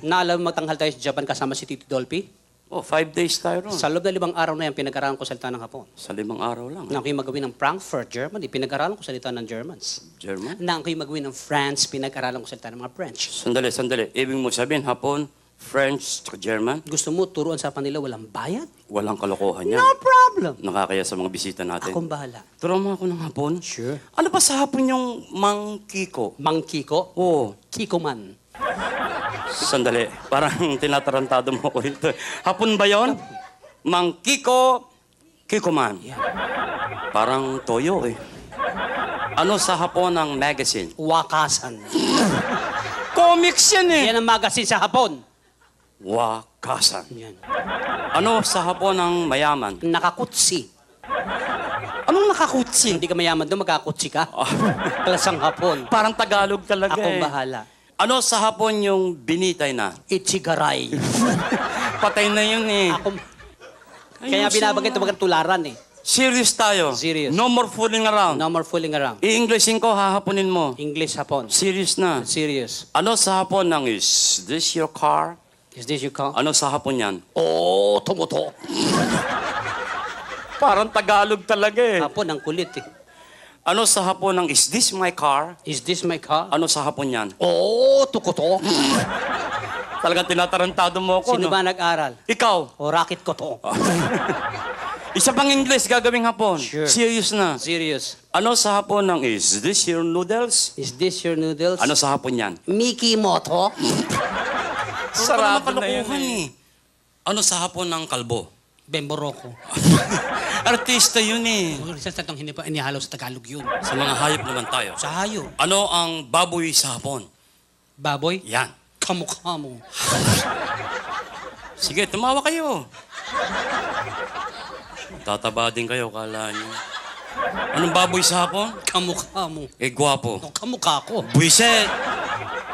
Naalam magtanghal tayo sa Japan kasama si Tito Dolphy? Oh, 5 days tayo ron. Sa loob ng 5 araw na yan, pinag-aralan ko salita ng Hapon. Sa 5 araw lang. Na ako'y magawin ng Frankfurt, Germany, pinag-aralan ko salita ng Germans. German? Na ako'y magawin ng France, pinag-aralan ko salita ng mga French. Sandali. Ibig mo sabihin, Hapon, French, German, Gusto mo turuan sa kanila walang bayad? walang kalokohan yan. No problem. Nakakaya sa mga bisita natin. Akong bahala. Turuan mo ako ng Hapon. Sure. Ano ba sa Hapon yung mangkiko? Mang Kiko? Oo. Kiko man. Sandali. Parang tinatarantado mo ko ito. Hapon ba yon? Mangkiko, kikoman. Yeah. Parang toyo eh. Ano sa Hapon ang magazine? Wakasan. Comics yan eh. Yan ang magazine sa Hapon. Wakasan. Yan. Ano sa Hapon ang mayaman? Nakakutsi. Anong nakakutsi? Hindi ka mayaman doon, magkakutsi ka. Klasang Hapon. Parang Tagalog talaga Akong eh. bahala. Ano sa Hapon yung binitay na? Ichigaray. Patay na yun eh. Ako, kaya binabagay ito tularan eh. Serious tayo. Serious. No more fooling around. No more fooling around. I-Englishin ko, hahaponin mo. English Hapon. Serious na. Serious. Ano sa Hapon ng is this your car? Is this your call? Ano sa Hapon yan? Oh, tumuto. Parang Tagalog talaga eh. Hapon, ang kulit eh. Ano sa Hapon ng is this my car? Is this my car? Ano sa Hapon yan? Oh, tukuto. Talagang tinatarantado mo ako, Sino no? ba nag-aral? Ikaw. O racket ko to. Isa pang English gagawing Hapon. Sure. Serious na. Serious. Ano sa Hapon ng is this your noodles? Is this your noodles? Ano sa Hapon yan? Mickey Moto? Sarado na yun eh. Ano sa Hapon ng kalbo? Bemboroko. Artista yun eh. Sa tatong hindi pa inihalo sa Tagalog yun. Sa mga hayop naman tayo. Sa hayo. Ano ang baboy sa Hapon? Baboy? Yan. Kamukha mo. Sige, tumawa kayo. Tataba din kayo, kala niyo. Anong baboy sa Hapon? Kamukha mo. Eh, gwapo. O, kamukha ko. Buiset!